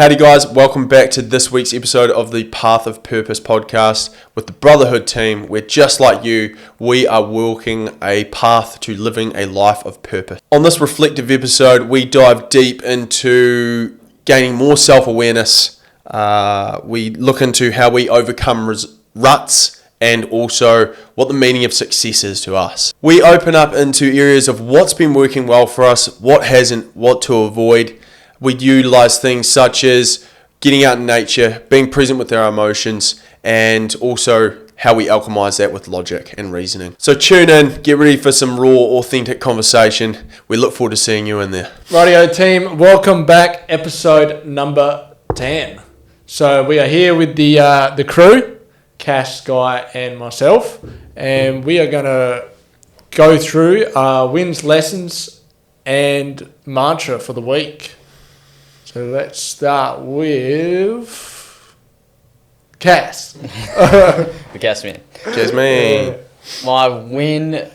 Howdy guys, welcome back to this week's episode of the Path of Purpose podcast with the Brotherhood team, where just like you, we are walking a path to living a life of purpose. On this reflective episode, we dive deep into gaining more self-awareness. We look into how we overcome ruts and also what the meaning of success is to us. We open up into areas of what's been working well for us, what hasn't, what to avoid. We utilize things such as getting out in nature, being present with our emotions, and also how we alchemize that with logic and reasoning. So tune in, get ready for some raw, authentic conversation. We look forward to seeing you in there. Rightio team, welcome back, episode number 10. So we are here with the crew, Cash, Sky, and myself, and we are going to go through wins, lessons, and mantra for the week. So let's start with Cass. The Cass man. Jasmine. My win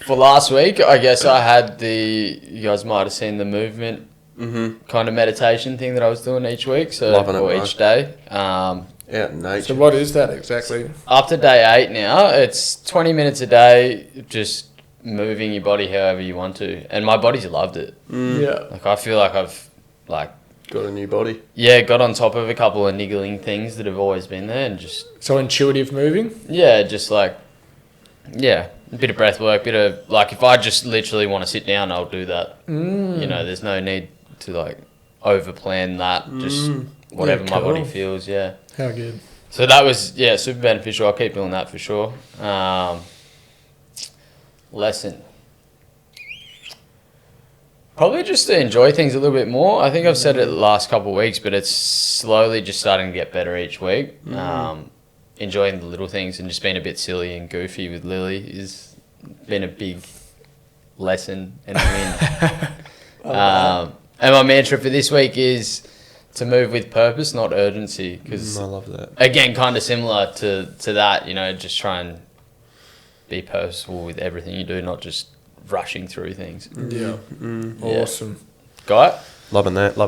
for last week, I guess I had you guys might have seen the movement kind of meditation thing that I was doing each week. So Loving it, or bro. each day. Out in nature. So what is that exactly? Up to day 8 now. It's 20 minutes a day, just moving your body however you want to. And my body's loved it. Yeah. Like I feel like I've Got a new body. Yeah, got on top of a couple of niggling things that have always been there and just... So intuitive moving? Yeah, just a bit of breath work, if I just literally want to sit down, I'll do that. You know, there's no need to over-plan that, just whatever my body feels, yeah. How good. So that was, super beneficial. I'll keep doing that for sure. Lesson. Probably just to enjoy things a little bit more. I think I've said it the last couple of weeks, but it's slowly just starting to get better each week. Enjoying the little things and just being a bit silly and goofy with Lily has been a big lesson and win. And my mantra for this week is to move with purpose, not urgency. Because I love that. Again, kind of similar to that, just try and be purposeful with everything you do, not just rushing through things. Yeah. Awesome. Got it? Loving that.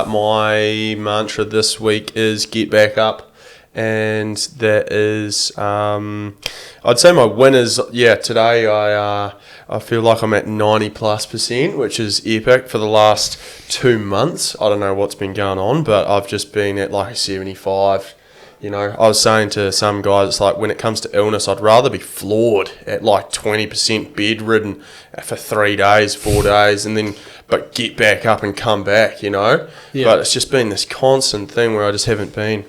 My mantra this week is get back up, and that is, I'd say my win is, today I feel like I'm at 90+%, which is epic for the last 2 months. I don't know what's been going on, but I've just been at 75. I was saying to some guys, it's like when it comes to illness, I'd rather be floored at 20% bedridden for 3 days, 4 days, but get back up and come back, Yeah. But it's just been this constant thing where I just haven't been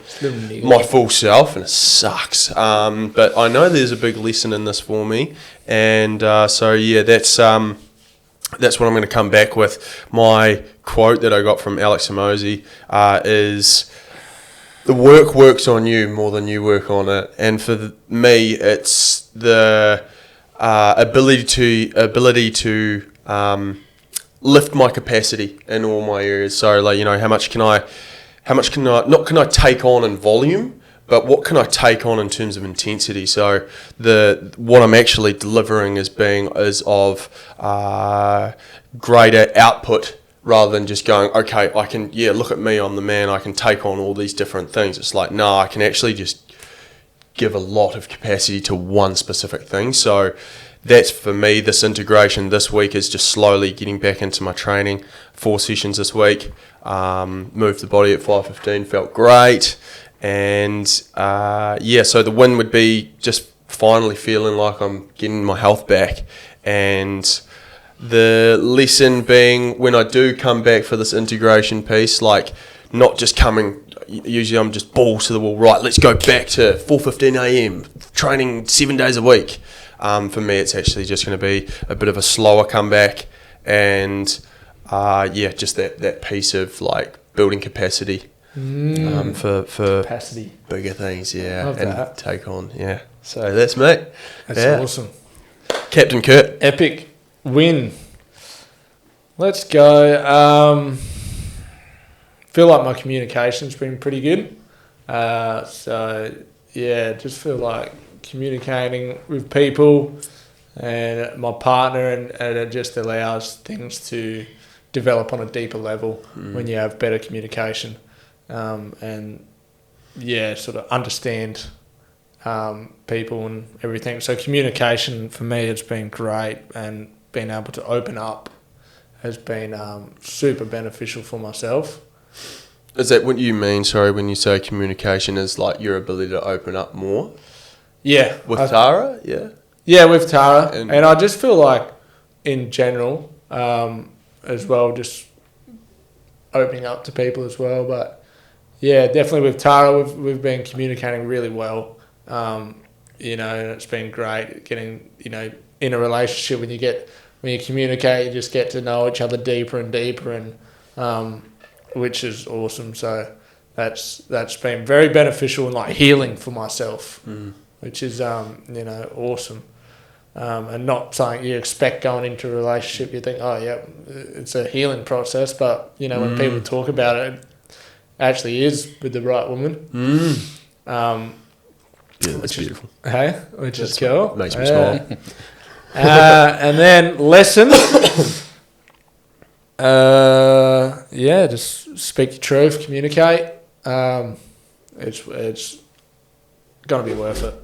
my full self, and it sucks. But I know there's a big lesson in this for me, and that's what I'm going to come back with. My quote that I got from Alex Samozi is, the work works on you more than you work on it. And for me, it's the ability to lift my capacity in all my areas. So, how much can I take on in volume, but what can I take on in terms of intensity? So what I'm actually delivering is of greater output, rather than just going, okay, I can, look at me, I'm the man, I can take on all these different things. It's like, no, I can actually just give a lot of capacity to one specific thing. So that's, for me, this integration this week is just slowly getting back into my training. 4 sessions this week, moved the body at 5:15, felt great. And so the win would be just finally feeling like I'm getting my health back. And the lesson being, when I do come back for this integration piece, not just coming, usually I'm just balls to the wall, right, let's go back to 4:15 a.m, training 7 days a week. For me, it's actually just going to be a bit of a slower comeback, and just that piece of building capacity for Capacity. bigger things, Love and that. take on, So that's me. That's awesome. Captain Kurt. Epic win. Let's go. Feel like my communication's been pretty good. Just feel like communicating with people and my partner, and it just allows things to develop on a deeper level when you have better communication, and sort of understand people and everything. So communication for me has been great, and being able to open up has been super beneficial for myself. Is that what you mean, sorry, when you say communication is like your ability to open up more? Yeah. With Tara? Yeah. Yeah, with Tara. And I just feel like in general, as well, just opening up to people as well. But yeah, definitely with Tara, we've been communicating really well. And it's been great getting, in a relationship when you communicate, you just get to know each other deeper and deeper, and which is awesome. So that's been very beneficial and like healing for myself, which is awesome. And not something you expect going into a relationship. You think, oh yeah, it's a healing process, but when people talk about it, it actually is with the right woman. Yeah, that's beautiful. Hey, which is cool. Makes me smile. And then lesson. Just speak your truth, communicate. It's gonna be worth it.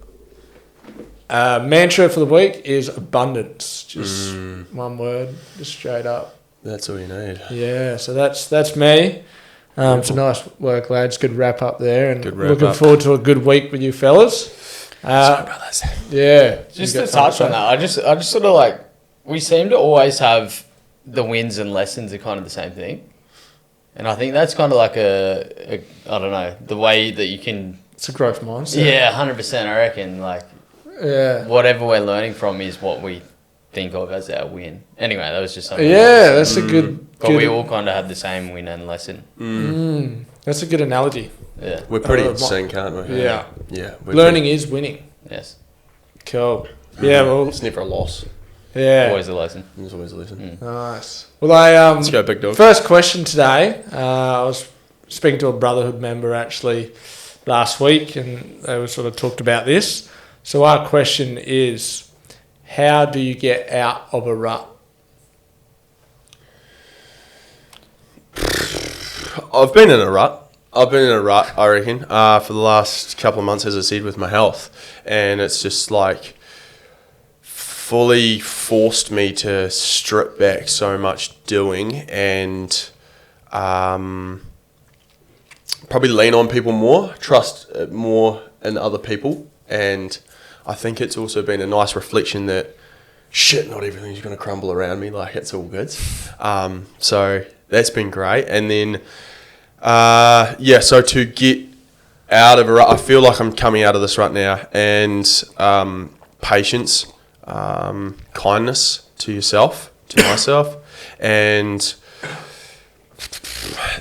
Mantra for the week is abundance. Just one word, just straight up. That's all you need. Yeah, so that's me. It's a nice work, lads. Good wrap up there, and looking up. forward to a good week with you fellas. Brothers. Yeah, Just to touch on that, I just sort of like, we seem to always have the wins and lessons are kind of the same thing, and I think that's kind of like a I don't know, the way that you can. It's a growth mindset. Yeah, 100%. I reckon whatever we're learning from is what we think of as our win. Anyway, that was just something. Yeah, that's a good. But we all kind of have the same win and lesson. That's a good analogy. Yeah, we're pretty in sync, aren't we? Yeah. Learning is winning. Yes. Cool. Yeah. Well, it's never a loss. Yeah. Always a lesson. There's always a lesson. Nice. Well, let's go, big dog. First question today. I was speaking to a Brotherhood member actually last week, and they were sort of talked about this. So our question is, how do you get out of a rut? I've been in a rut, I reckon, for the last couple of months, as I said, with my health. And it's just like fully forced me to strip back so much doing and probably lean on people more, trust more in other people. And I think it's also been a nice reflection that, shit, not everything's going to crumble around me. Like, it's all good. So that's been great. And then, so to get out of a rut, I feel like I'm coming out of this rut now. And patience, kindness to yourself, to myself. And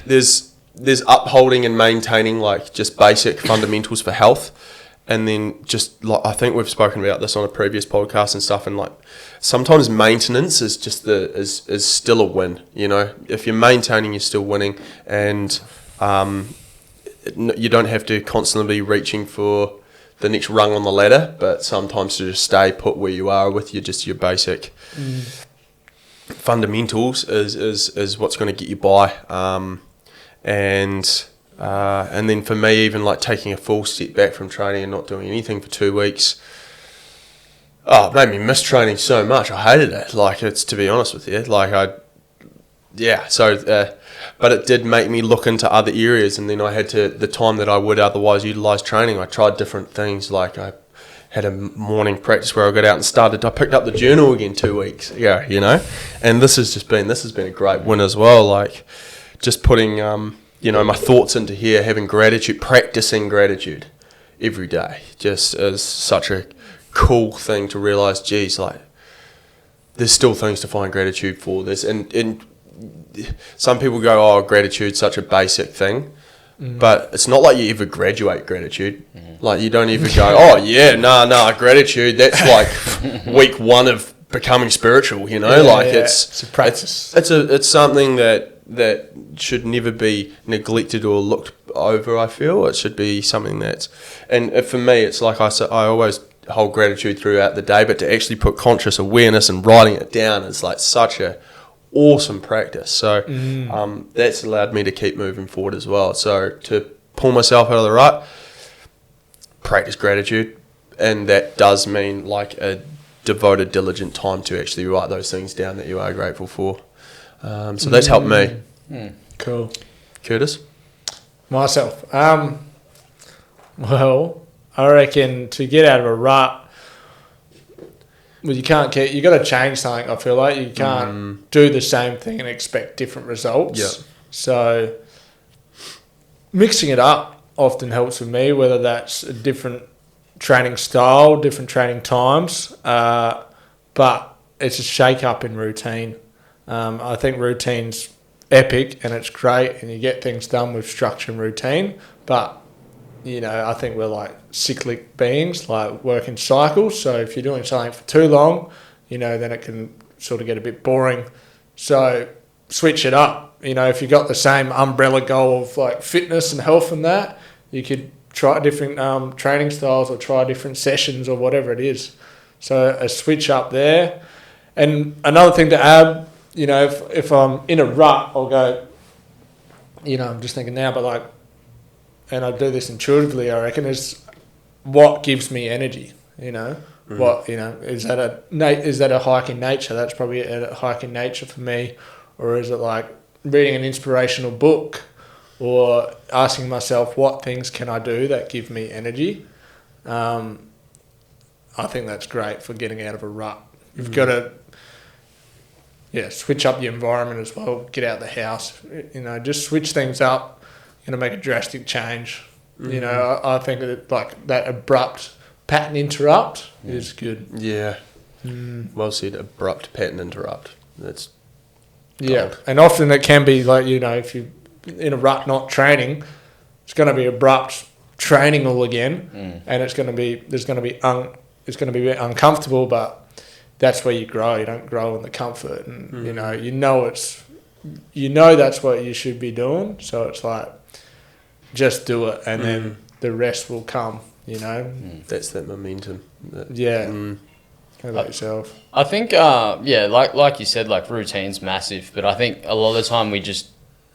there's upholding and maintaining, like, just basic fundamentals for health. And then just like, I think we've spoken about this on a previous podcast and stuff, and like sometimes maintenance is just is still a win. If you're maintaining, you're still winning, and you don't have to constantly be reaching for the next rung on the ladder, but sometimes to just stay put where you are with your basic fundamentals is what's going to get you by. And then for me, even like taking a full step back from training and not doing anything for 2 weeks, it made me miss training so much. I hated it. Like, it's, to be honest with you, like but it did make me look into other areas. And then I had to, the time that I would otherwise utilize training, I tried different things. Like, I had a morning practice where I got out and I picked up the journal again 2 weeks ago, and this has been a great win as well. Like, just putting, my thoughts into here, having gratitude, practicing gratitude every day, just is such a cool thing to realise, geez, like, there's still things to find gratitude for. This, and some people go, oh, gratitude's such a basic thing, but it's not like you ever graduate gratitude. Like, you don't even go, oh, yeah, gratitude, that's like week one of becoming spiritual, it's a practice. It's something that should never be neglected or looked over, I feel. It should be something and for me, it's like I always hold gratitude throughout the day, but to actually put conscious awareness and writing it down is like such a awesome practice. So that's allowed me to keep moving forward as well. So to pull myself out of the rut, practice gratitude, and that does mean like a devoted, diligent time to actually write those things down that you are grateful for. So that's helped me. Cool. Curtis? Myself. Well, I reckon to get out of a rut, well, you got to change something. I feel like you can't do the same thing and expect different results. Yep. So mixing it up often helps with me, whether that's a different training style, different training times, but it's a shake up in routine. I think routine's epic and it's great and you get things done with structure and routine, but I think we're like cyclic beings, like work in cycles. So if you're doing something for too long, then it can sort of get a bit boring. So switch it up. If you've got the same umbrella goal of like fitness and health and that, you could try different training styles or try different sessions or whatever it is. So a switch up there. And another thing to add, if I'm in a rut, I'll go, I'm just thinking now, but like, and I do this intuitively, I reckon, is what gives me energy, What, is that a hike in nature? That's probably a hike in nature for me. Or is it like reading an inspirational book or asking myself what things can I do that give me energy? I think that's great for getting out of a rut. You've got to, switch up your environment as well. Get out the house, just switch things up. To make a drastic change. I think that like that abrupt pattern interrupt is good. Yeah. Well said, abrupt pattern interrupt. That's gold. And often it can be like, if you're in a rut not training, it's going to be abrupt training all again, and it's going to be a bit uncomfortable, but that's where you grow. You don't grow in the comfort, and that's what you should be doing. So it's like, just do it, and then the rest will come. That's that momentum. How about yourself? I think, like you said, like routine's massive, but I think a lot of the time we just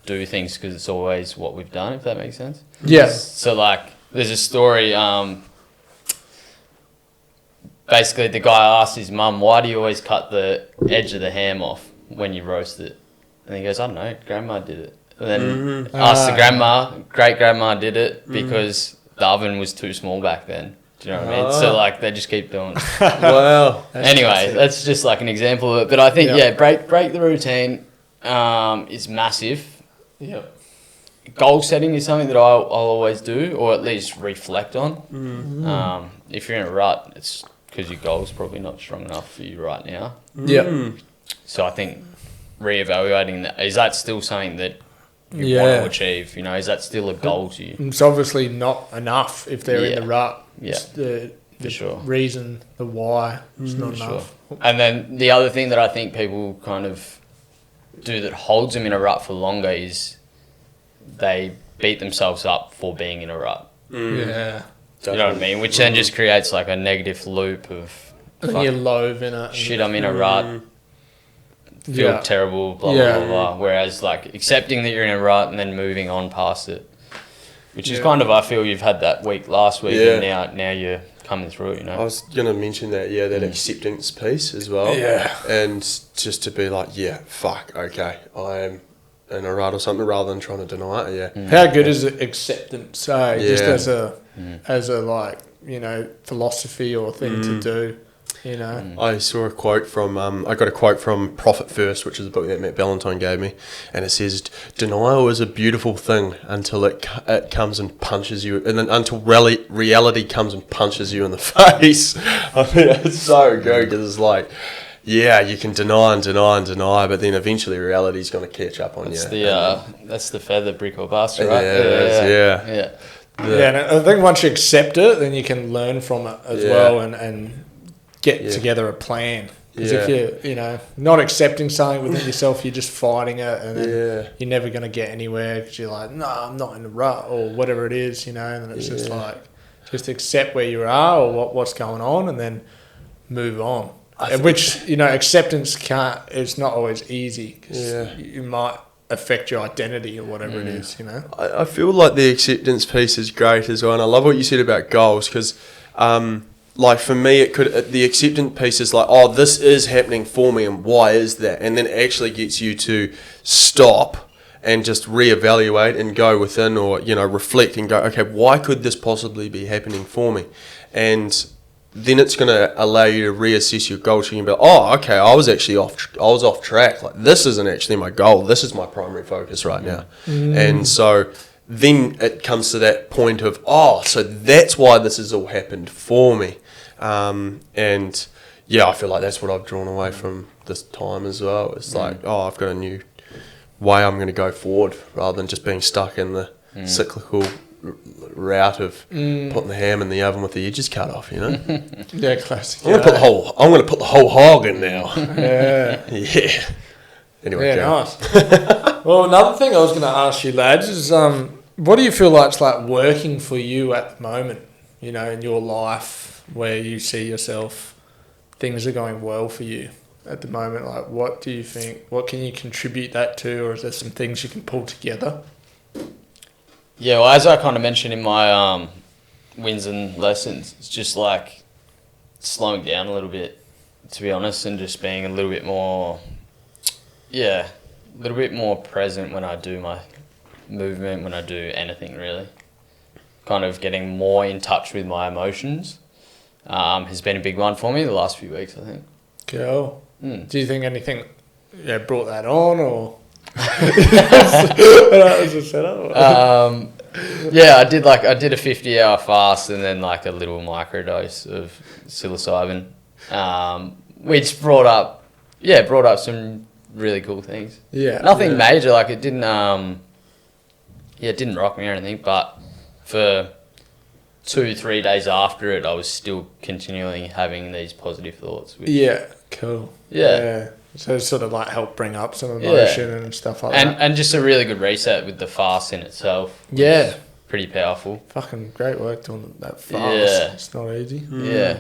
do things because it's always what we've done, if that makes sense. Yeah. So like, there's a story. Basically, the guy asked his mum, "Why do you always cut the edge of the ham off when you roast it?" And he goes, "I don't know. Grandma did it." And then asked the grandma, great-grandma did it because the oven was too small back then. Do you know what I mean? So, like, they just keep doing it. Wow. Anyway, that's just, like, an example of it. But I think, break the routine is massive. Yeah. Goal setting is something that I'll always do, or at least reflect on. If you're in a rut, it's because your goal's probably not strong enough for you right now. Yeah. So I think reevaluating that, is that still something that you want to achieve, is that still a goal to you? It's obviously not enough if they're in the rut. Yeah, it's the sure. reason, the why, it's not enough. Sure. And then the other thing that I think people kind of do that holds them in a rut for longer is they beat themselves up for being in a rut. Yeah. You know what I mean? Which then just creates like a negative loop of you loathe in it. Shit, I'm in a rut. Feel terrible, blah, blah, blah. Whereas, like, accepting that you're in a rut and then moving on past it. Which is kind of, I feel you've had that week last week and now you're coming through it, I was going to mention that, that acceptance piece as well. Yeah. And just to be like, okay, I am in a rut or something rather than trying to deny it, How good is it acceptance? Just as a like, philosophy or thing to do. I saw a quote from I got a quote from Profit First, which is a book that Matt Ballantyne gave me, and it says, "Denial is a beautiful thing until it comes and punches you, and then until reality comes and punches you in the face." I mean, it's so good because it's like, you can deny and deny and deny, but then eventually reality's going to catch up on you. That's the feather brick or bust, right? Yeah. And I think once you accept it, then you can learn from it as well, and get together a plan. Because if you're, not accepting something within yourself, you're just fighting it, and then you're never going to get anywhere because you're like, no, I'm not in the rut or whatever it is, and it's just like, just accept where you are or what's going on, and then move on. which, acceptance it's not always easy because Yeah. you might affect your identity or whatever it is, I feel like the acceptance piece is great as well, and I love what you said about goals because, like for me, the acceptance piece is like, oh, this is happening for me, and why is that? And then it actually gets you to stop and just reevaluate and go within, or reflect and go, okay, why could this possibly be happening for me? And then it's going to allow you to reassess your goals. You can be like, oh, okay, I was off track. Like, this isn't actually my goal. This is my primary focus right now. And so then it comes to that point of, oh, so that's why this has all happened for me. And yeah, I feel like that's what I've drawn away from this time as well. It's like, oh, I've got a new way I'm going to go forward rather than just being stuck in the cyclical route of putting the ham in the oven with the edges cut off, Yeah, classic. I'm going to put the whole hog in now. Yeah. Yeah. Anyway, Yeah, Joe. nice. Well, another thing I was going to ask you, lads, is what do you feel like it's like working for you at the moment, in your life where you see yourself, things are going well for you at the moment? Like, what do you think, what can you contribute that to, or is there some things you can pull together? Yeah, well, as I kind of mentioned in my wins and lessons, it's just like slowing down a little bit, to be honest, and just being a little bit more, present when I do my movement, when I do anything really. Kind of getting more in touch with my emotions has been a big one for me the last few weeks, I think. Cool. Do you think anything brought that on, or that was a setup? I did a 50-hour fast and then like a little microdose of psilocybin, which brought up some really cool things. Yeah. Nothing major, like it didn't it didn't rock me or anything, but for 2-3 days after it, I was still continually having these positive thoughts. Which, cool. Yeah. So it sort of like helped bring up some emotion and stuff like that. And just a really good reset with the fast in itself. Yeah. Pretty powerful. Fucking great work doing that fast. Yeah. It's not easy. Yeah.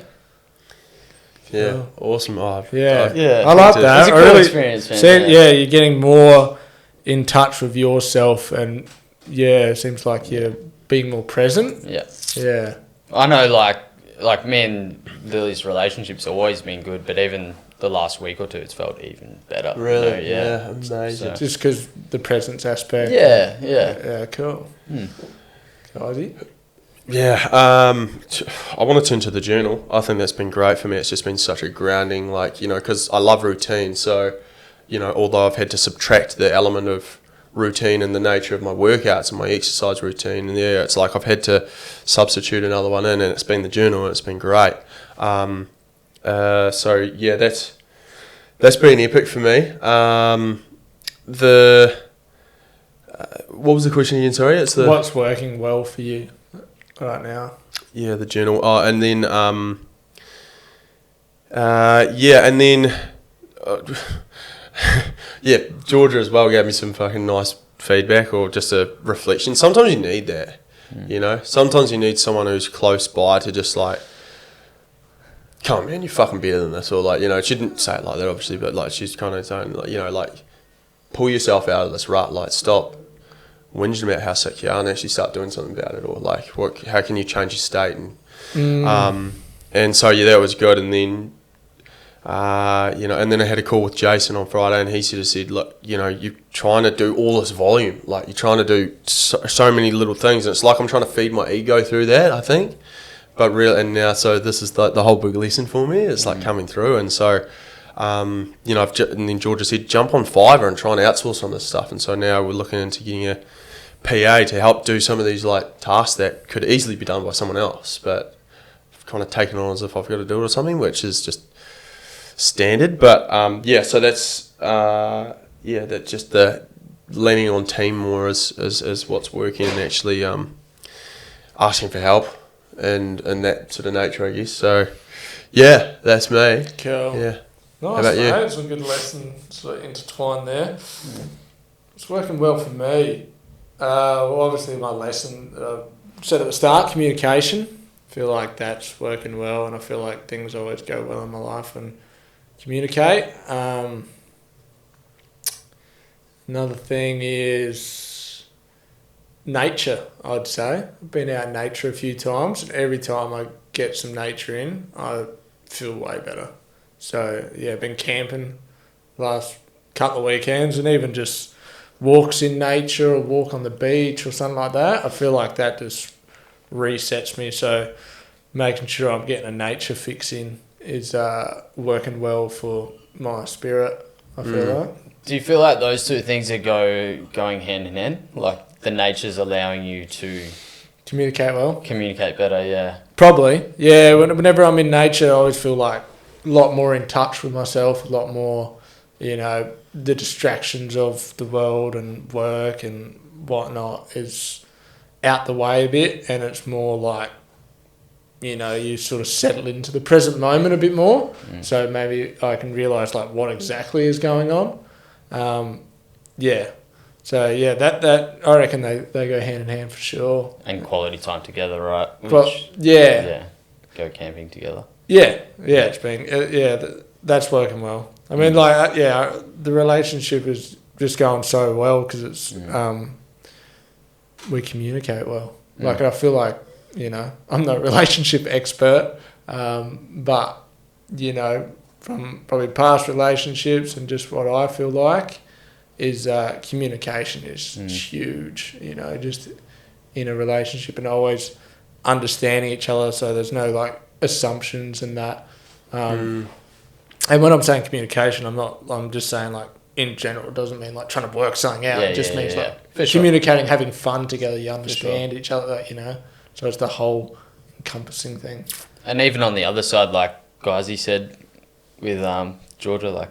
Yeah, awesome. I like It's that. a cool experience, man. You're getting more in touch with yourself, and it seems like you're being more present. Yeah. Yeah. I know, like me and Lily's relationship's always been good, but even the last week or two, it's felt even better. Really? Yeah, amazing. So. Just because the presence aspect. Yeah. Yeah, cool. Ozzy? Yeah, I want to turn to the journal. I think that's been great for me. It's just been such a grounding, because I love routine. So, although I've had to subtract the element of routine and the nature of my workouts and my exercise routine, and it's like I've had to substitute another one in, and it's been the journal, and it's been great. That's been epic for me. What was the question again? Sorry, it's the what's working well for you right now? Yeah, the journal. Oh, and then and then Georgia as well gave me some fucking nice feedback or just a reflection. Sometimes you need that, Sometimes you need someone who's close by to just like, come on, man, you're fucking better than this, or she didn't say it like that obviously, but she's kind of saying pull yourself out of this rut, stop whinging about how sick you are and actually start doing something about it, or how can you change your state, and so that was good. And then and then I had a call with Jason on Friday, and he sort of said, look, you're trying to do all this volume, you're trying to do so many little things, and it's like I'm trying to feed my ego through that, I think. But really, and now, so this is the whole big lesson for me. It's coming through, and so, and then Georgia said, jump on Fiverr and try and outsource some of this stuff. And so now we're looking into getting a PA to help do some of these tasks that could easily be done by someone else, but I've kind of taken on as if I've got to do it or something, which is just standard. But so that's that's just the leaning on team more as what's working, and actually asking for help. And that sort of nature, I guess. So, that's me. Cool. Yeah. Nice, How about you? Some good lessons sort of intertwined there. It's working well for me. Obviously my lesson, said at the start, communication. I feel like that's working well, and I feel like things always go well in my life when communicate. Another thing is nature, I'd say. I've been out in nature a few times, and every time I get some nature in, I feel way better. So, yeah, been camping last couple of weekends, and even just walks in nature or walk on the beach or something like that. I feel like that just resets me. So making sure I'm getting a nature fix in is working well for my spirit, I feel like. Do you feel like those two things are going hand in hand? Like the nature's allowing you to Communicate well? communicate better, yeah. Probably. Yeah, whenever I'm in nature, I always feel like a lot more in touch with myself, a lot more, the distractions of the world and work and whatnot is out the way a bit, and it's more like, you sort of settle into the present moment a bit more. So maybe I can realise like what exactly is going on. So yeah, that I reckon they go hand in hand for sure. And quality time together, right? Yeah, go camping together. Yeah, it's been that's working well. I mean, the relationship is just going so well because it's we communicate well. Like I feel like I'm not a relationship expert, but from probably past relationships and just what I feel like is communication is huge. Just in a relationship and always understanding each other, so there's no like assumptions and that. And when I'm saying communication, I'm just saying like in general. It doesn't mean like trying to work something out. It just means like communicating, having fun together. You understand each other, So it's the whole encompassing thing. And even on the other side, like Guysy said with Georgia, like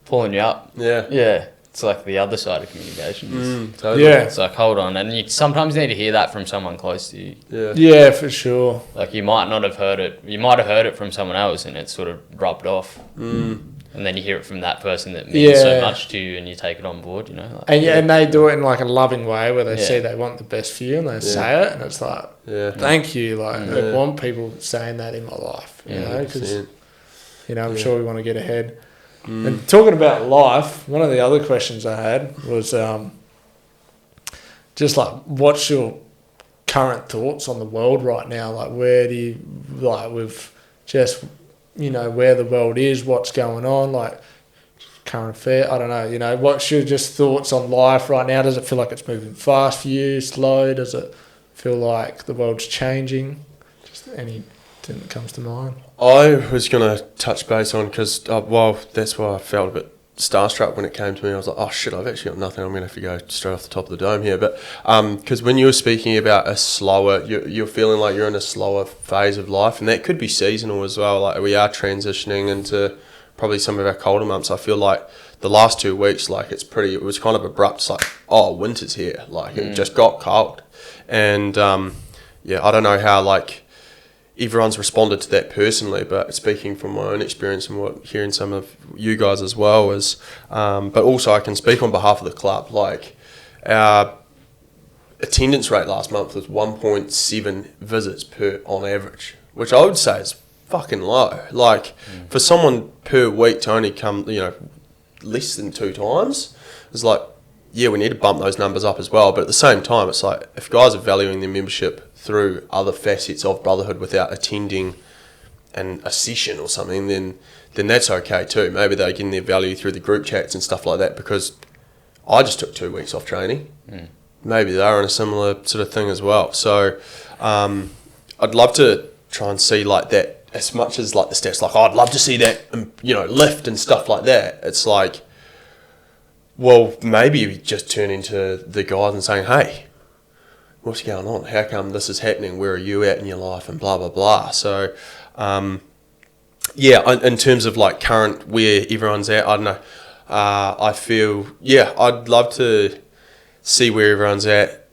pulling you up. Yeah. It's like the other side of communication. Totally. Yeah. It's like, hold on. And you sometimes need to hear that from someone close to you. Yeah, for sure. Like you might not have heard it. You might have heard it from someone else and it's sort of rubbed off. And then you hear it from that person that means so much to you and you take it on board, Like, and they do it in like a loving way where they say they want the best for you and they say it and it's like, thank you. Like I want people saying that in my life, because, I'm sure we want to get ahead. And talking about life, one of the other questions I had was just like, what's your current thoughts on the world right now? Like, where do you, like, with just, where the world is, what's going on, like, current affair, I don't know, what's your just thoughts on life right now? Does it feel like it's moving fast for you, slow? Does it feel like the world's changing? Just anything that comes to mind. I was going to touch base on, because, that's why I felt a bit starstruck when it came to me. I was like, oh shit, I've actually got nothing. I'm going to have to go straight off the top of the dome here. But because when you were speaking about a slower, you're feeling like you're in a slower phase of life, and that could be seasonal as well. Like we are transitioning into probably some of our colder months. I feel like the last 2 weeks, like it was kind of abrupt. It's like, oh, winter's here. Like it just got cold. And I don't know how like everyone's responded to that personally, but speaking from my own experience and hearing some of you guys as well is, but also I can speak on behalf of the club. Like our attendance rate last month was 1.7 visits on average, which I would say is fucking low. Like for someone per week to only come, less than 2 times, it's like, we need to bump those numbers up as well. But at the same time, it's like if guys are valuing their membership through other facets of Brotherhood without attending a session or something, then that's okay too. Maybe they're getting their value through the group chats and stuff like that, because I just took 2 weeks off training. Maybe they're on a similar sort of thing as well. So I'd love to try and see like that, as much as like the stats, like I'd love to see that, lift and stuff like that. It's like, well, maybe you just turn into the guys and saying, hey, what's going on? How come this is happening? Where are you at in your life? And blah, blah, blah. So, in terms of like current where everyone's at, I don't know. I feel, I'd love to see where everyone's at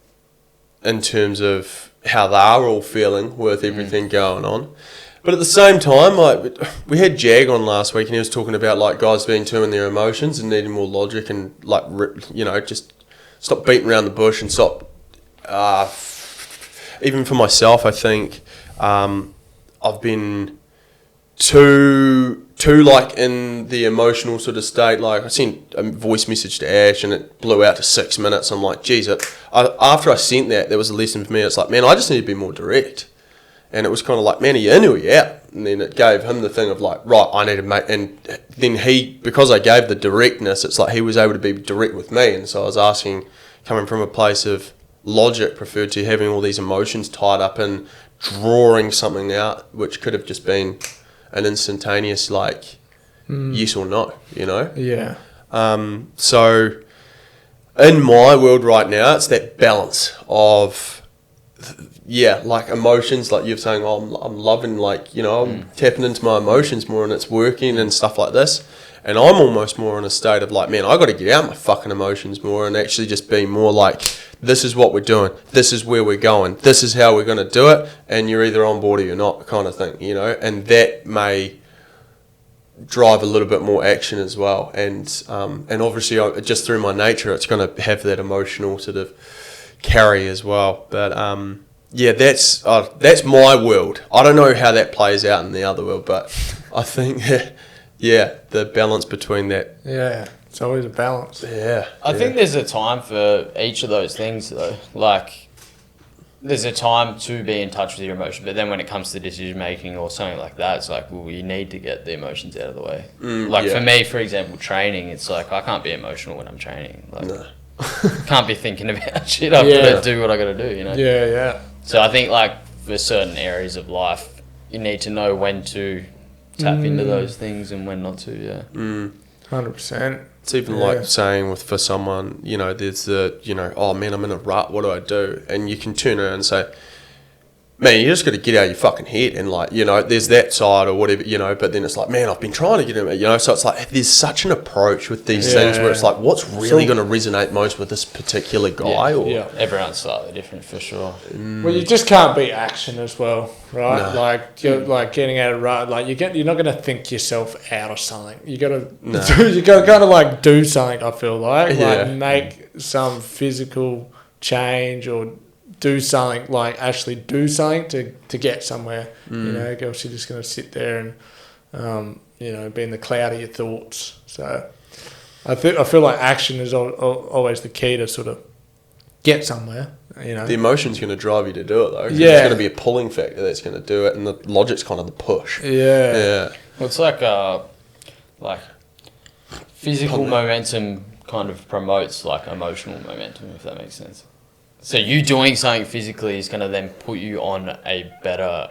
in terms of how they are all feeling with everything going on. But at the same time, like we had Jag on last week and he was talking about like guys being too in their emotions and needing more logic and like, just stop beating around the bush and stop. Even for myself, I think I've been too too like in the emotional sort of state. Like I sent a voice message to Ash and it blew out to 6 minutes. I'm like, geez, after I sent that, there was a lesson for me. It's like, man, I just need to be more direct. And it was kind of like, man, are you in or are you out? And then it gave him the thing of like, right, I need to make, and then because I gave the directness, it's like he was able to be direct with me. And so I was asking, coming from a place of logic preferred to having all these emotions tied up in drawing something out, which could have just been an instantaneous like yes or no, you know? Yeah. So in my world right now, it's that balance of like emotions, like you're saying, I'm loving, like, you know, I'm tapping into my emotions more and it's working and stuff like this. And I'm almost more in a state of like, man, I got to get out my fucking emotions more and actually just be more like, this is what we're doing. This is where we're going. This is how we're going to do it. And you're either on board or you're not, kind of thing, you know. And that may drive a little bit more action as well. And obviously, just through my nature, it's going to have that emotional sort of carry as well. But yeah, that's my world. I don't know how that plays out in the other world, but I think yeah, the balance between that. Yeah, it's always a balance. Yeah. I think there's a time for each of those things, though. Like, there's a time to be in touch with your emotion, but then when it comes to decision making or something like that, it's like, well, you need to get the emotions out of the way. For me, for example, training, it's like I can't be emotional when I'm training. Like, No. can't be thinking about shit. I've got to do what I got to do, you know? Yeah. So I think, like, for certain areas of life, you need to know when to tap into those things and when not to, yeah. 100%. It's even like saying for someone, you know, there's the, you know, oh man, I'm in a rut, what do I do? And you can turn around and say, man, you just got to get out of your fucking head and like, you know, there's that side or whatever, you know, but then it's like, man, I've been trying to get in it, you know, so it's like there's such an approach with these things where it's like, what's really going to resonate most with this particular guy? Everyone's slightly different for sure. Well, you just can't beat action as well, right? No. Like you're like getting out of rut, like you're not going to think yourself out of something. You got to you got to kind of like do something. I feel like make some physical change or do something, like actually do something to get somewhere. You know, else you're just going to sit there and you know, be in the cloud of your thoughts. So I feel like action is always the key to sort of get somewhere. You know, the emotion's going to drive you to do it though. Yeah, there's going to be a pulling factor that's going to do it, and the logic's kind of the push. Yeah. Well, it's like physical momentum kind of promotes like emotional momentum, if that makes sense. So you doing something physically is going to then put you on a better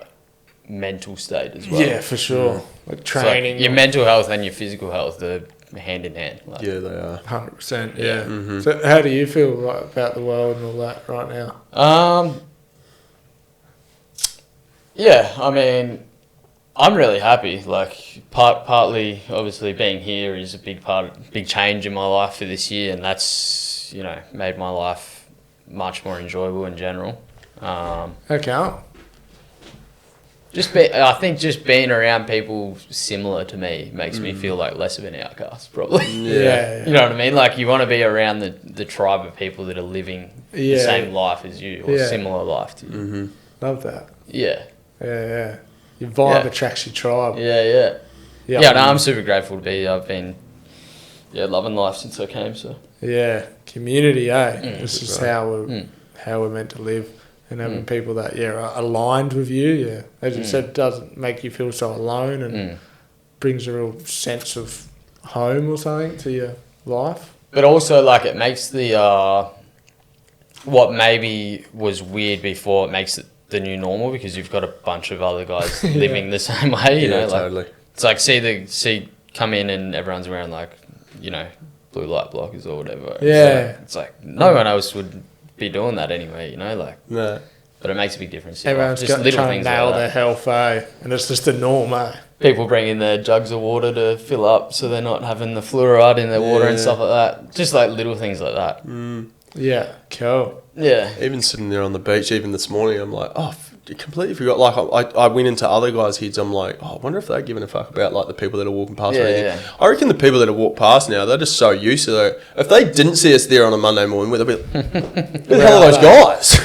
mental state as well. Yeah, for sure. Like training. Like your mental health and your physical health, they're hand in hand. Like. Yeah, they are. 100%, yeah. So how do you feel about the world and all that right now? Yeah, I mean, I'm really happy. Like, partly, obviously, being here is a big change in my life for this year, and that's, you know, made my life much more enjoyable in general. Okay. I think just being around people similar to me makes me feel like less of an outcast, probably. Yeah. You know what I mean? Like, you want to be around the tribe of people that are living the same life as you or similar life to you. Love that. Yeah. Yeah. Your vibe attracts your tribe. Yeah, no, I'm super grateful to be here. I've been loving life since I came, so. Yeah, community, this is how we're meant to live, and having people that are aligned with you. As you said, doesn't make you feel so alone, and brings a real sense of home or something to your life. But also, like, it makes the what maybe was weird before, it makes it the new normal because you've got a bunch of other guys living the same way. You know, like, totally. It's like see come in and everyone's wearing like, you know, blue light blockers or whatever. Yeah. It's like no one else would be doing that anyway, you know, like. No. But it makes a big difference. Everyone's just little trying things to nail like their health, and it's just the norm, People bring in their jugs of water to fill up so they're not having the fluoride in their water and stuff like that. Just like little things like that. Yeah, cool. Yeah. Even sitting there on the beach, even this morning, I'm like, oh, completely forgot. Like I went into other guys' heads. I'm like, I wonder if they're giving a fuck about like the people that are walking past. Or anything. Yeah. I reckon the people that have walked past now, they're just so used to it. If they didn't see us there on a Monday morning, they'd be like, who the hell are those guys?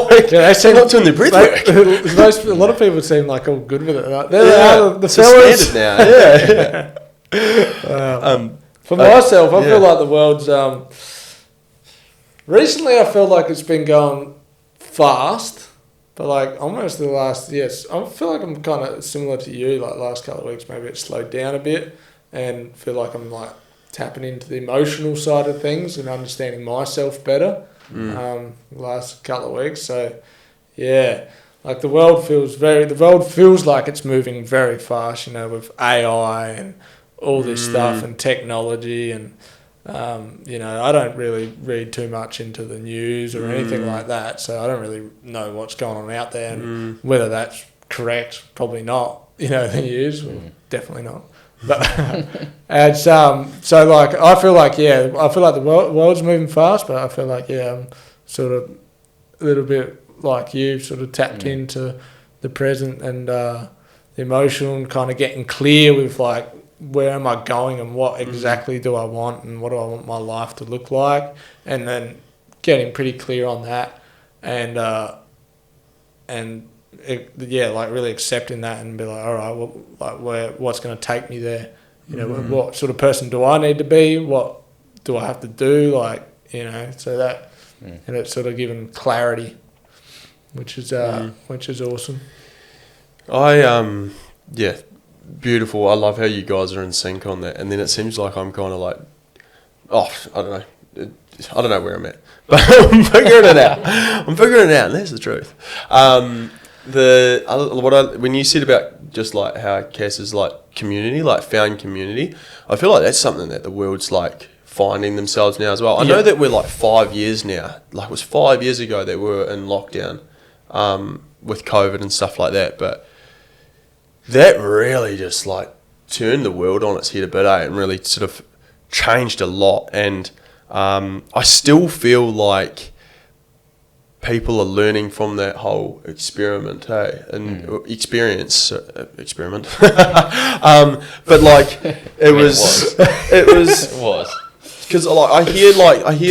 Like, they seem not doing their breath work. A lot of people seem like all good with it. Like, the it's fellas. standard now. Yeah. For myself, I feel like the world's. Recently, I feel like it's been going fast, but like almost the last I feel like I'm kind of similar to you. Like last couple of weeks, maybe it slowed down a bit, and feel like I'm like tapping into the emotional side of things and understanding myself better. Last couple of weeks, so yeah, like the world feels like it's moving very fast. You know, with AI and all this stuff and technology and. You know, I don't really read too much into the news or anything like that, so I don't really know what's going on out there and whether that's correct. Probably not. You know, the news, well, definitely not. But it's so like I feel like the world's moving fast, but I feel like I'm sort of a little bit like you, sort of tapped into the present and the emotional and kind of getting clear with like. Where am I going and what exactly do I want and what do I want my life to look like, and then getting pretty clear on that and like really accepting that and be like, all right, well, like what's going to take me there, you know, what sort of person do I need to be, what do I have to do, like, you know, so that and it's sort of given clarity, which is awesome. Beautiful. I love how you guys are in sync on that. And then it seems like I'm kind of like, I don't know where I'm at, but I'm figuring it out. And that's the truth. When you said about just like how Cass is like community, like found community, I feel like that's something that the world's like finding themselves now as well. I know that we're like 5 years now. Like it was 5 years ago that we were in lockdown with COVID and stuff like that, but that really just like turned the world on its head a bit, and really sort of changed a lot. And I still feel like people are learning from that whole experiment, experiment. But like it was because like I hear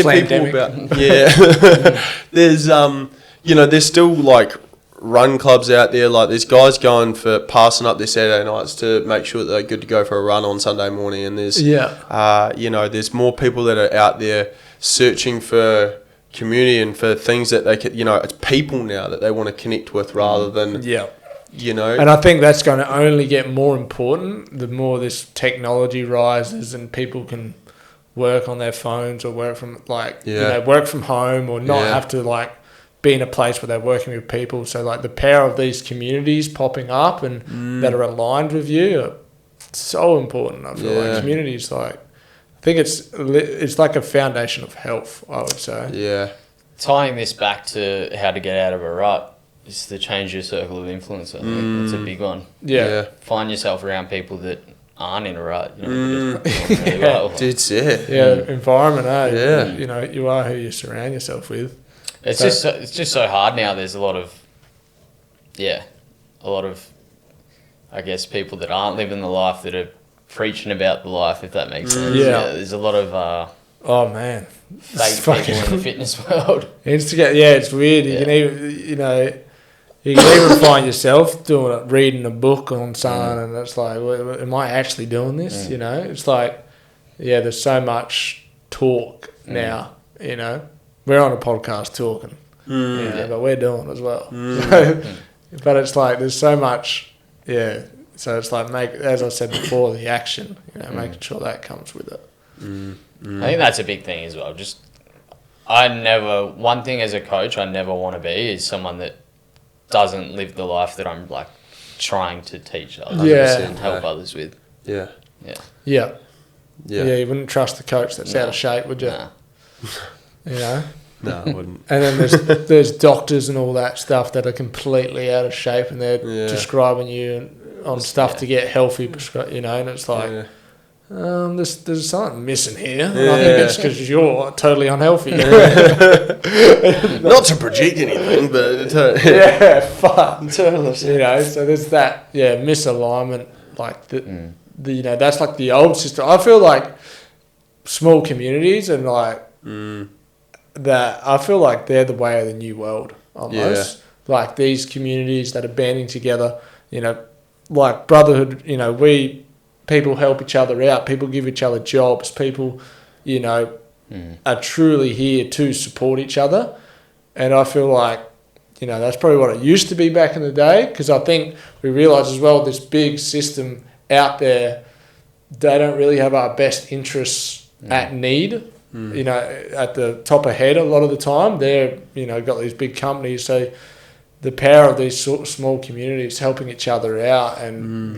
people about there's there's still like run clubs out there, like there's guys going for passing up their Saturday nights to make sure that they're good to go for a run on Sunday morning, and there's there's more people that are out there searching for community and for things that they could, it's people now that they want to connect with rather than and I think that's going to only get more important the more this technology rises and people can work on their phones or work from work from home or not have to like be in a place where they're working with people. So like the power of these communities popping up and that are aligned with you are so important. I feel like communities, like, I think it's like a foundation of health, I would say. Yeah. Tying this back to how to get out of a rut is to change your circle of influence. I think that's a big one. Yeah. Find yourself around people that aren't in a rut. Really well. Environment, you are who you surround yourself with. It's just so hard now. There's a lot of, I guess, people that aren't living the life that are preaching about the life, if that makes sense. Yeah, there's a lot of fake people in the fitness world. Instagram, it's weird. You can even, you can even find yourself reading a book on someone, and it's like, well, am I actually doing this? You know, it's like, there's so much talk now. We're on a podcast talking, but we're doing as well. But it's like there's so much, So it's like as I said before, the action, making sure that comes with it. I think that's a big thing as well. One thing as a coach I never want to be is someone that doesn't live the life that I'm like trying to teach others and help others with. Yeah. You wouldn't trust the coach that's out of shape, would you? Nah. No, I wouldn't. And then there's doctors and all that stuff that are completely out of shape, and they're prescribing you on stuff to get healthy, and it's like, there's something missing here. And I think it's because you're totally unhealthy. Not to project anything, but fuck. So there's that misalignment, like the that's like the old system. I feel like small communities and like that. I feel like they're the way of the new world almost. Like these communities that are banding together, like Brotherhood. People help each other out. People give each other jobs. People, are truly here to support each other. And I feel like, that's probably what it used to be back in the day. Because I think we realise as well, this big system out there, they don't really have our best interests at need. At the top of head a lot of the time. They're, got these big companies. So the power of these sort of small communities helping each other out and,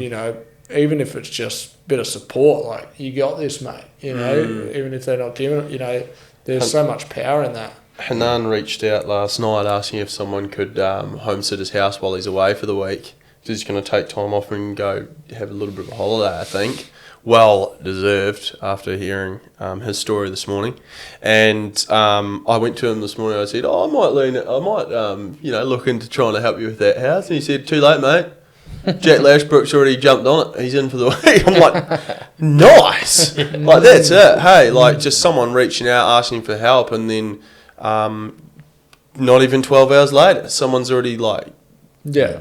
even if it's just a bit of support, like, you got this, mate, even if they're not giving it, there's so much power in that. Hanan reached out last night asking if someone could home-sit his house while he's away for the week. He's going to take time off and go have a little bit of a holiday, I think. Well deserved after hearing his story this morning. And I went to him this morning. I said, I might look into trying to help you with that house. And he said, too late, mate. Jack Lashbrook's already jumped on it. He's in for the week. I'm like, nice. Like, that's it. Hey, like, just someone reaching out, asking for help, and then not even 12 hours later, someone's already, like,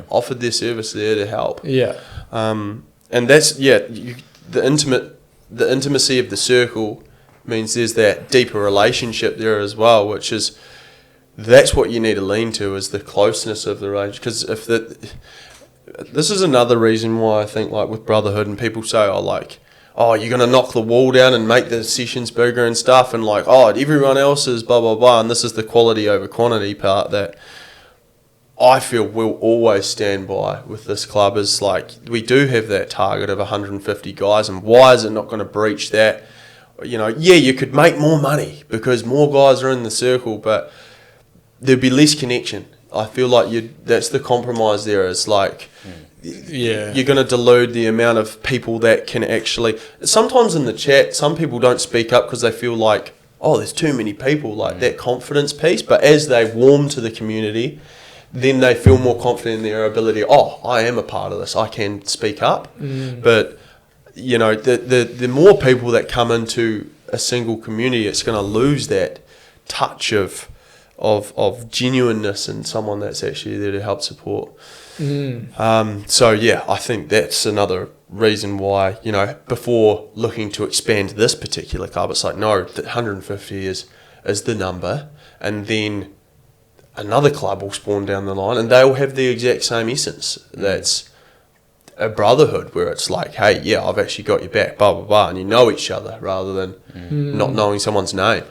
offered their service there to help. Yeah. And that's, the intimacy of the circle means there's that deeper relationship there as well, which is, that's what you need to lean to, is the closeness of the relationship. Because this is another reason why I think, like, with Brotherhood, and people say, you're going to knock the wall down and make the sessions bigger and stuff, and like, everyone else is blah, blah, blah, and this is the quality over quantity part that I feel we'll always stand by with this club. Is like, we do have that target of 150 guys, and why is it not going to breach that? You could make more money because more guys are in the circle, but there'd be less connection. I feel like that's the compromise there. It's like, you're going to dilute the amount of people that can actually... Sometimes in the chat, some people don't speak up because they feel like, there's too many people, like that confidence piece. But as they warm to the community, then they feel more confident in their ability. I am a part of this. I can speak up. But, the more people that come into a single community, it's going to lose that touch of genuineness and someone that's actually there to help support. I think that's another reason why, before looking to expand this particular club, it's like, no, 150 is the number, and then another club will spawn down the line and they'll have the exact same essence. That's a brotherhood where it's like, hey, I've actually got your back, blah, blah, blah, and you know each other rather than not knowing someone's name.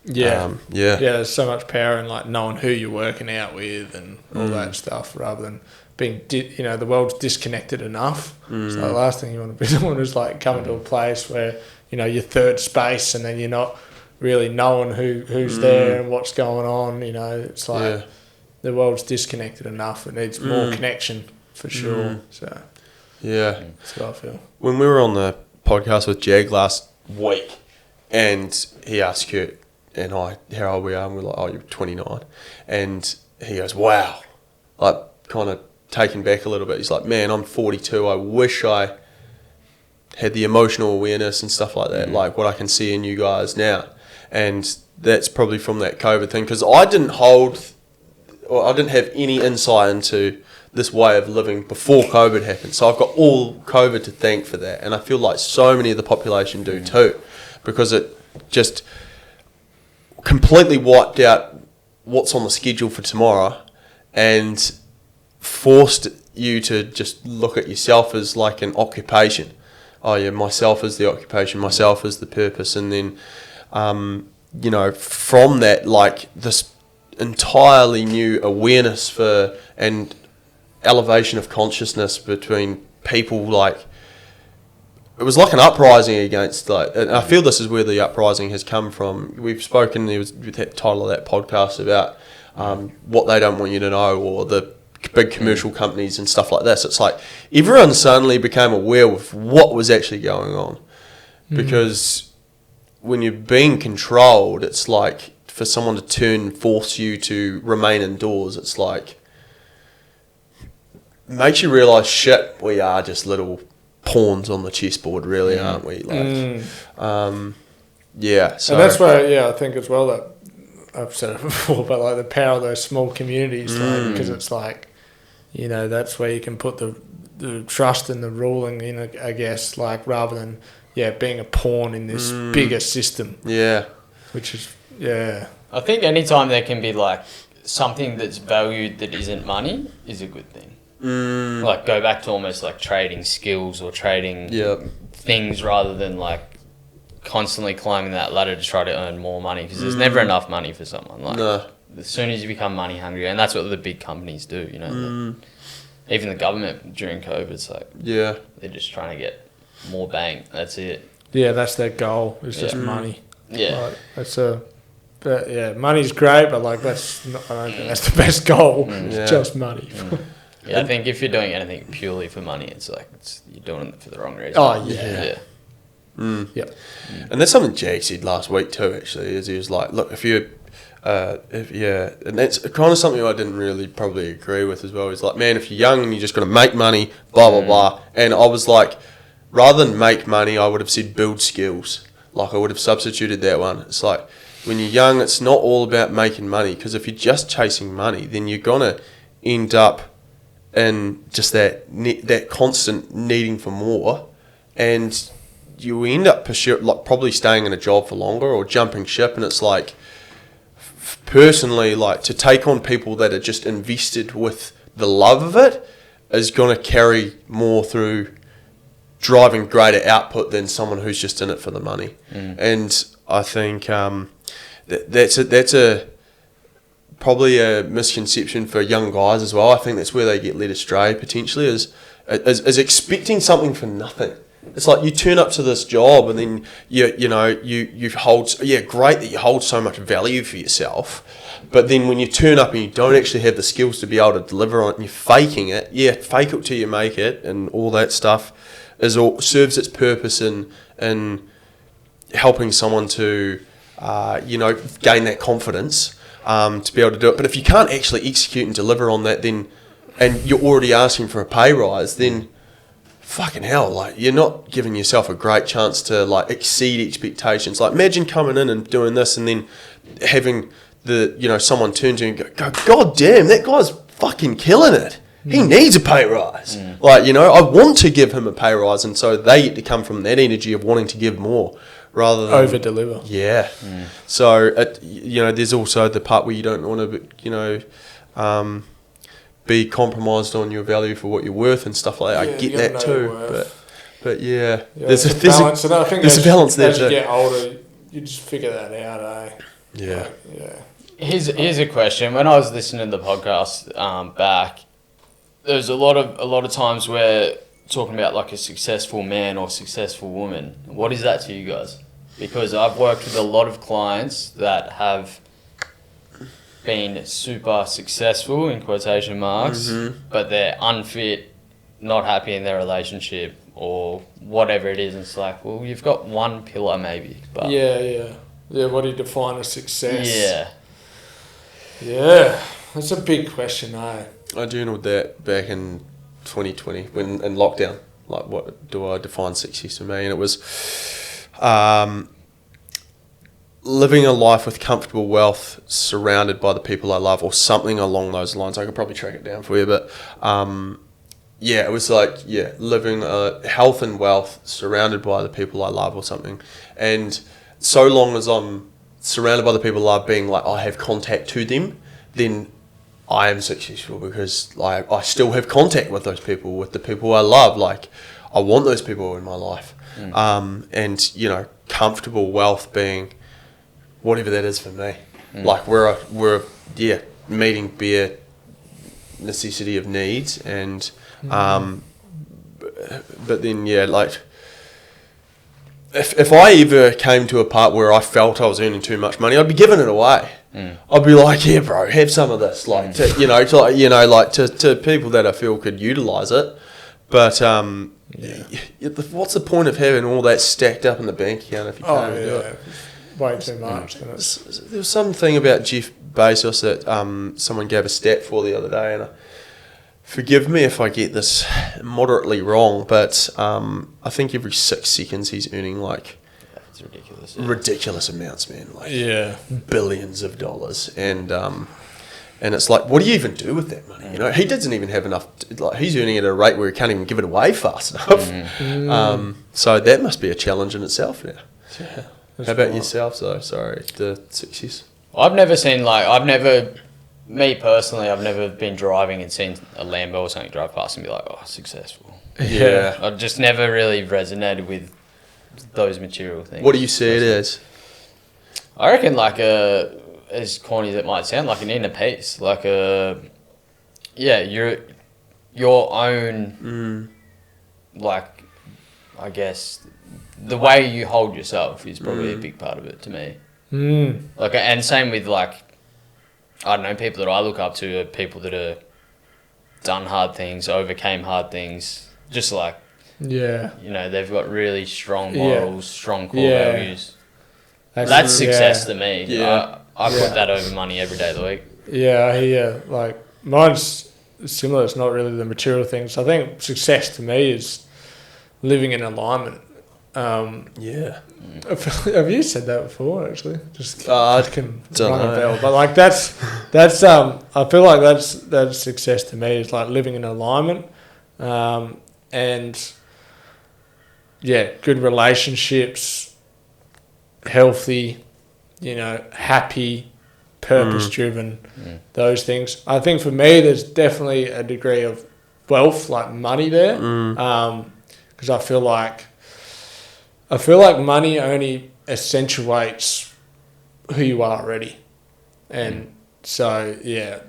There's so much power in, like, knowing who you're working out with and all that stuff, rather than being the world's disconnected enough. So the last thing you want to be doing is, like, coming to a place where you're third space and then you're not really knowing who's there and what's going on. It's like the world's disconnected enough. It needs more connection for sure. So that's what I feel. When we were on the podcast with Jag last week, and he asked Kurt and I how old we are, and we're like, you're 29. And he goes, wow. Like, kind of taken back a little bit. He's like, man, I'm 42. I wish I had the emotional awareness and stuff like that, like what I can see in you guys now. And that's probably from that COVID thing, because I didn't have any insight into this way of living before COVID happened. So I've got all COVID to thank for that. And I feel like so many of the population do too, because it just completely wiped out what's on the schedule for tomorrow and forced you to just look at yourself as like an occupation. Myself is the occupation, myself is the purpose. And then, from that, like, this entirely new awareness for and elevation of consciousness between people, like, it was like an uprising against, like, and I feel this is where the uprising has come from. We've spoken, there was the title of that podcast about what they don't want you to know, or the big commercial companies and stuff like this. It's like everyone suddenly became aware of what was actually going on. because when you're being controlled, it's like for someone to force you to remain indoors, it's like makes you realise, shit, we are just little pawns on the chessboard, really, aren't we? Like, yeah. So and that's why, I think as well that I've said it before, but like the power of those small communities, like, because it's like, that's where you can put the trust and the ruling in, I guess, like rather than being a pawn in this bigger system. Yeah. Which is I think anytime there can be like something that's valued that isn't money is a good thing. Like go back to almost like trading skills or trading things rather than like constantly climbing that ladder to try to earn more money, because there's never enough money for someone. Like as soon as you become money hungry, and that's what the big companies do, even the government during COVID, it's like they're just trying to get more bang. That's it. Yeah, that's their goal. It's just money. Yeah, like, money's great, but like that's not, I don't think that's the best goal. It's just money. Yeah, I think if you're doing anything purely for money, it's like you're doing it for the wrong reason. Oh yeah. Yep. And that's something Jake said last week too, actually, is he was like, look, and that's kind of something I didn't really probably agree with as well. He's like, man, if you're young and you're just got to make money, blah, blah, blah. And I was like, rather than make money, I would have said build skills. Like I would have substituted that one. It's like, when you're young, it's not all about making money, because if you're just chasing money, then you're going to end up in just that constant needing for more, and you end up probably staying in a job for longer or jumping ship. And it's like, personally, like to take on people that are just invested with the love of it is going to carry more through driving greater output than someone who's just in it for the money. And I think that's probably a misconception for young guys as well. I think that's where they get led astray potentially, is expecting something for nothing. It's like you turn up to this job and then you hold, great that you hold so much value for yourself, but then when you turn up and you don't actually have the skills to be able to deliver on it and you're faking it, fake it till you make it, and all that stuff serves its purpose in helping someone to gain that confidence to be able to do it. But if you can't actually execute and deliver on that, then and you're already asking for a pay rise, then fucking hell, like you're not giving yourself a great chance to like exceed expectations. Like imagine coming in and doing this and then having someone turn to you and go, God damn, that guy's fucking killing it. He needs a pay rise. Like, I want to give him a pay rise, and so they get to come from that energy of wanting to give more rather than over deliver. Yeah. So there's also the part where you don't want to be compromised on your value for what you're worth and stuff like that. I get that too, but there's a balance. And I think there's a balance there. As you get older, you just figure that out, eh? Yeah. Here's a question. When I was listening to the podcast back, there's a lot of times where talking about like a successful man or successful woman. What is that to you guys? Because I've worked with a lot of clients that have been super successful in quotation marks, but they're unfit, not happy in their relationship or whatever it is. And it's like, well, you've got one pillar maybe. But what do you define as success? Yeah, that's a big question, eh? I journaled that back in 2020 when in lockdown. Like, what do I define success for me? And it was living a life with comfortable wealth, surrounded by the people I love, or something along those lines. I could probably track it down for you, but it was like living health and wealth, surrounded by the people I love, or something. And so long as I'm surrounded by the people I love, being like I have contact to them, then I am successful, because like I still have contact with those people, with the people I love. Like I want those people in my life, and comfortable wealth being whatever that is for me. Like we're meeting bare necessity of needs, and but then like if I ever came to a part where I felt I was earning too much money, I'd be giving it away. I'd be like, yeah, bro, have some of this, like to people that I feel could utilize it. But what's the point of having all that stacked up in the bank account if you can't do it? Way too much. There was something about Jeff Bezos that someone gave a stat for the other day, and forgive me if I get this moderately wrong, but I think every 6 seconds he's earning like It's ridiculous. ridiculous amounts, man. Like billions of dollars, and it's like, what do you even do with that money? You know, he doesn't even have enough. Like, he's earning at a rate where he can't even give it away fast enough. So that must be a challenge in itself. Yeah. How about yourself, though? Sorry, the success. I've never been driving and seen a Lambo or something drive past and be like, oh, successful. Yeah. I've just never really resonated with those material things. What do you see it as? I reckon like as corny as it might sound, like an inner peace. Like your own, like, I guess, the way you hold yourself is probably a big part of it to me. Like, and same with like, I don't know, people that I look up to are people that are done hard things, overcame hard things, just like, you know, they've got really strong morals, strong core values. That's success to me. Yeah. I put that over money every day of the week. Yeah, I hear. Like, mine's similar. It's not really the material things. I think success to me is living in alignment. Have you said that before? Actually, just I can don't rung a know. bell. But like that's I feel like that's success to me is like living in alignment, and good relationships, healthy, you know, happy, purpose driven, those things. I think for me, there's definitely a degree of wealth, like money there, because I feel like money only accentuates who you are already. And so,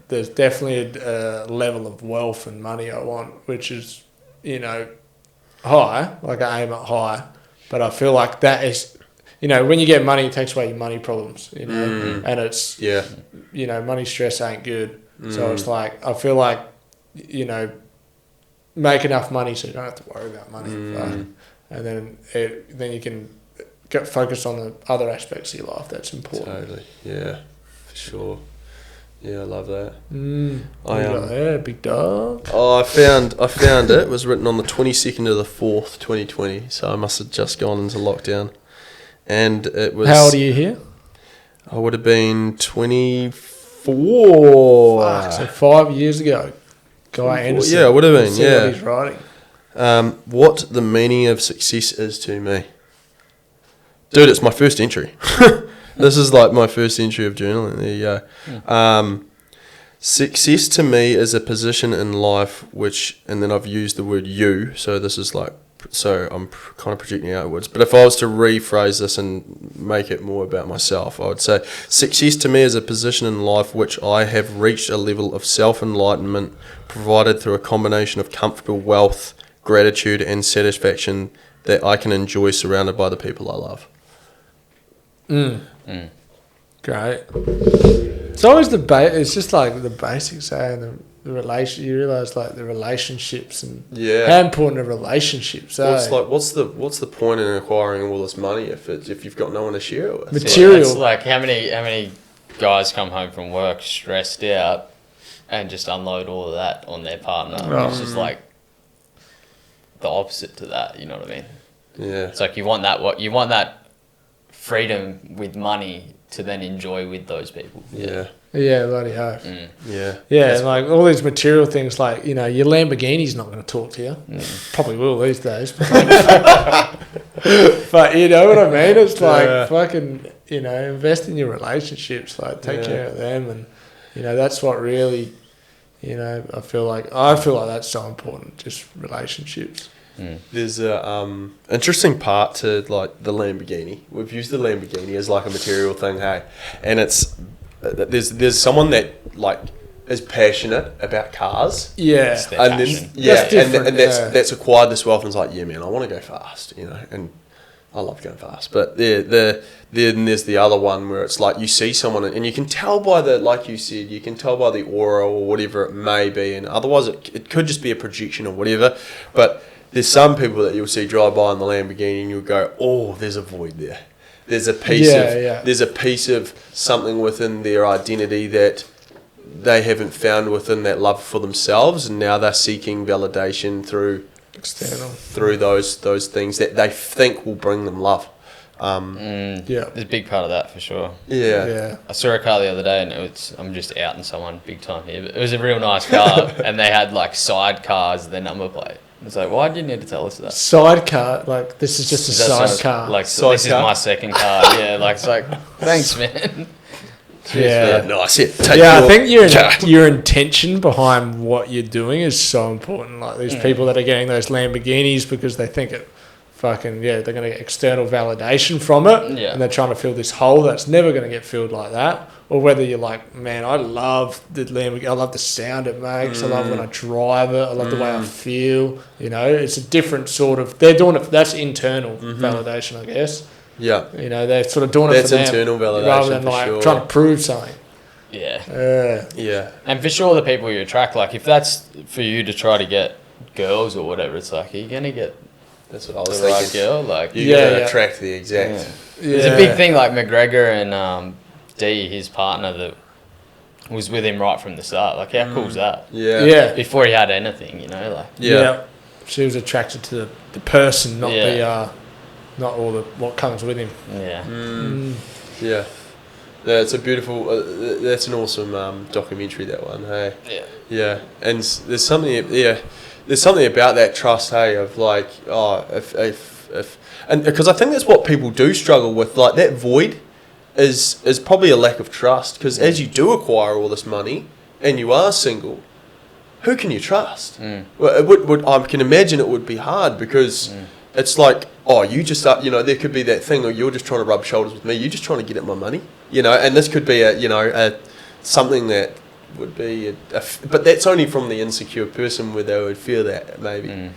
there's definitely a level of wealth and money I want, which is, you know, high, like I aim at high. But I feel like that is, you know, when you get money, it takes away your money problems, you know, and it's, you know, money stress ain't good. So it's like, I feel like, you know, make enough money so you don't have to worry about money. And then you can get focused on the other aspects of your life that's important. Totally, yeah, for sure. Yeah, I love that. Big dog. Oh, I found it. It was written on the 22nd of the 4th, 2020. So I must have just gone into lockdown, and it was. How old are you here? I would have been 24. Fuck, so 5 years ago, Guy Anderson. Yeah, it would have been. See what he's writing. What the meaning of success is to me. Dude, it's my first entry. This is like my first entry of journaling. There you go. Success to me is a position in life which, and then I've used the word you, so this is like, so I'm kind of projecting outwards. But if I was to rephrase this and make it more about myself, I would say success to me is a position in life which I have reached a level of self-enlightenment provided through a combination of comfortable wealth, gratitude and satisfaction that I can enjoy surrounded by the people I love. Great. It's always it's just like the basics, the relation. You realise like the relationships and how important are relationships. What's the point in acquiring all this money if you've got no one to share it with? Material. It's like how many guys come home from work stressed out and just unload all of that on their partner. It's just like the opposite to that. You know what I mean? Yeah. It's like you want that freedom with money to then enjoy with those people. Yeah. Yeah, bloody hope. Yeah. Yeah, and like all these material things, like, you know, your Lamborghini's not going to talk to you. Probably will these days. But you know what I mean? It's like fucking, you know, invest in your relationships, like take care of them, and you know that's what really, you know, I feel like that's so important, just relationships. There's a interesting part to like the Lamborghini. We've used the Lamborghini as like a material thing, hey, and it's there's someone that like is passionate about cars, And then that's acquired this wealth and is like, yeah, man, I want to go fast, you know, and I love going fast, but then there's the other one where it's like you see someone and you can tell by the, like you said, you can tell by the aura or whatever it may be, and otherwise it could just be a projection or whatever. But there's some people that you'll see drive by in the Lamborghini and you'll go, oh, there's a void there. There's a piece there's a piece of something within their identity that they haven't found within that love for themselves, and now they're seeking validation through those things that they think will bring them love. There's a big part of that for sure. Yeah. I saw a car the other day, and I'm just outing someone big time here, but it was a real nice car, and they had like sidecars, their number plate. It's like, why did you need to tell us that? Sidecar, like this is just a sidecar. Like this is my second car. Yeah, like it's like, thanks, man. Yeah, nice. I think your intention behind what you're doing is so important. Like these people that are getting those Lamborghinis because they think it fucking they're going to get external validation from it, and they're trying to fill this hole that's never going to get filled like that. Or whether you're like, man, I love the Lamborghini, I love the sound it makes, I love when I drive it, I love the way I feel. You know, it's a different sort of. They're doing it. That's internal validation, I guess. Yeah. You know, they're sort of doing it for them. That's internal validation, rather than like trying to prove something. Yeah. And for sure, the people you attract, like if that's for you to try to get girls or whatever, it's like, are you gonna get? That's what I was the thinking. Right girl, like you're gonna attract the exact. Yeah. There's a big thing like McGregor and D, his partner, that was with him right from the start. Like, how cool's that? Yeah. Before he had anything, you know, like. Yeah. She was attracted to the person, not the not all the what comes with him. Yeah. It's a beautiful. That's an awesome documentary. That one, hey. Yeah, and there's something. There's something about that trust, hey, of like, if and because I think that's what people do struggle with. Like that void is probably a lack of trust. Because as you do acquire all this money and you are single, who can you trust? Well, it would I can imagine it would be hard because. It's like, you just there could be that thing, or you're just trying to rub shoulders with me. You're just trying to get at my money, and this could be something that would be, but that's only from the insecure person where they would feel that maybe.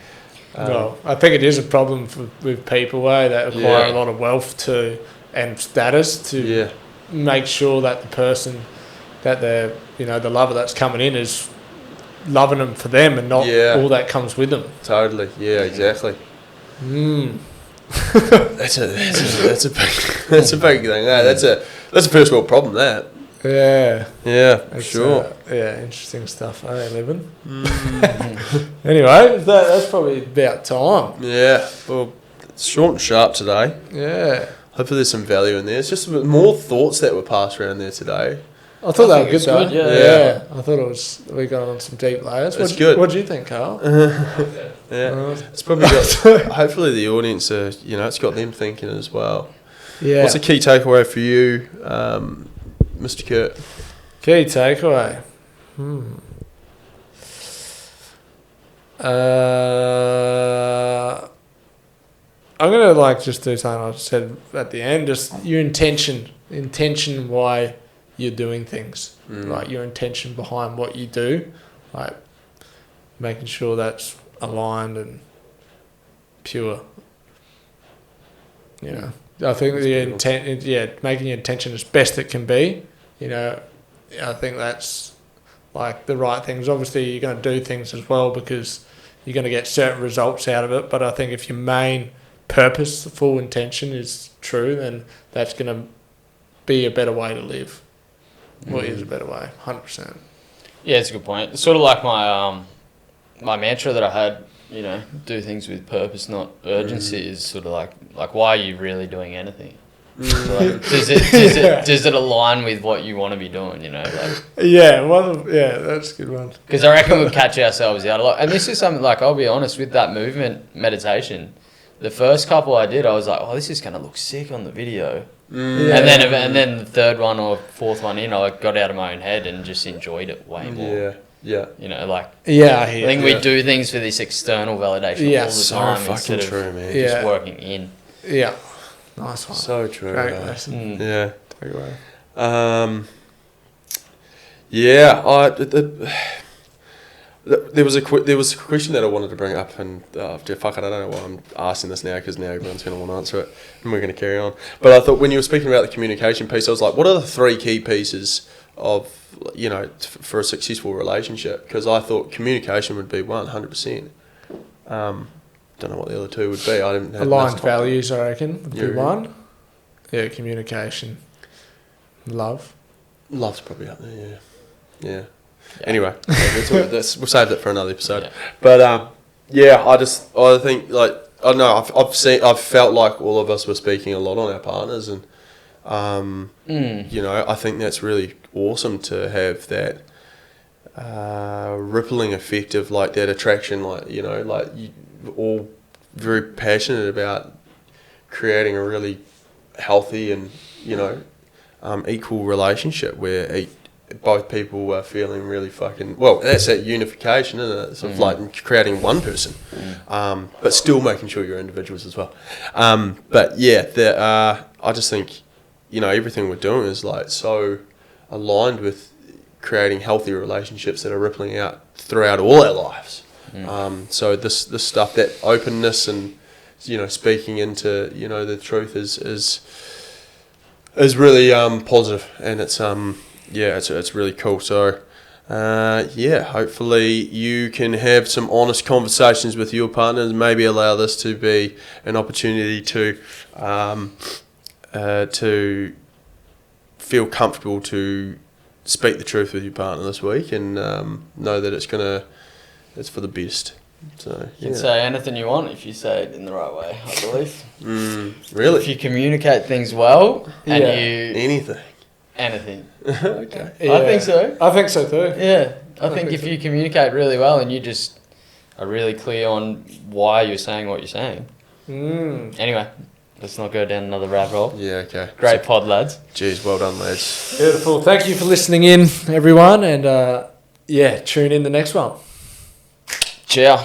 Well, I think it is a problem with people that acquire a lot of wealth and status to make sure that the person that they're, the lover that's coming in is loving them for them and not all that comes with them. Totally. Yeah. Exactly. That's a big thing. That's a first world problem. That. For sure. Interesting stuff. Living. Anyway, that's probably about time. Yeah. Well, it's short and sharp today. Yeah. Hopefully, there's some value in there. It's just more thoughts that were passed around there today. I thought that was good, though. Yeah. I thought we got on some deep layers. It's good. What do you think, Carl? It's probably got, hopefully the audience are, it's got them thinking as well. Yeah. What's the key takeaway for you, Mr. Kurt? Key takeaway. I'm going to just do something I said at the end, just your intention why you're doing things, like your intention behind what you do, like making sure that's aligned and pure. I think the intent, making your intention as best it can be. I think that's like the right things. Obviously, you're going to do things as well because you're going to get certain results out of it. But I think if your main purpose, the full intention is true, then that's going to be a better way to live. What is a better way? 100%. Yeah, it's a good point. It's sort of like my my mantra that I had, do things with purpose, not urgency, is sort of like why are you really doing anything? Like, does it align with what you want to be doing? That's a good one. Because I reckon we'll catch ourselves out a lot. And this is something like, I'll be honest, with that movement meditation, the first couple I did, I was like, this is gonna look sick on the video. And then the third one or fourth one I got out of my own head and just enjoyed it way more. Yeah. I think we do things for this external validation all the time instead of just working in. Yeah. Nice one. So true. Great lesson. Yeah. Take away. There was a question that I wanted to bring up, and fuck it, I don't know why I'm asking this now, because now everyone's going to want to answer it, and we're going to carry on. But I thought when you were speaking about the communication piece, I was like, what are the 3 key pieces of, for a successful relationship? Because I thought communication would be 100%. Don't know what the other 2 would be. I didn't have Aligned values, I reckon, would be Yeah. 1. Yeah, communication. Love. Love's probably up there, yeah. Anyway, we'll save that for another episode. Yeah. But I think, like, I don't know, I've felt like all of us were speaking a lot on our partners, and I think that's really awesome to have that rippling effect of, like, that attraction, like, like you all very passionate about creating a really healthy and equal relationship where both people are feeling really fucking well. That's that unification, isn't it? It's sort of like creating one person, but still making sure you're individuals as well. But yeah, I just think everything we're doing is like so aligned with creating healthy relationships that are rippling out throughout all our lives. So this stuff, that openness and speaking into the truth is really positive, and it's it's really cool. So hopefully you can have some honest conversations with your partners. Maybe allow this to be an opportunity to feel comfortable to speak the truth with your partner this week, and know that it's for the best. So You can say anything you want if you say it in the right way, I believe. Really? If you communicate things well and anything. Anything. Okay. Yeah. I think so. I think so too. Yeah. I think if you communicate really well and you just are really clear on why you're saying what you're saying. Anyway, let's not go down another rabbit hole. Yeah, okay. Great pod, lads. Jeez, well done, lads. Beautiful. Thank you for listening in, everyone, and tune in the next one. Ciao.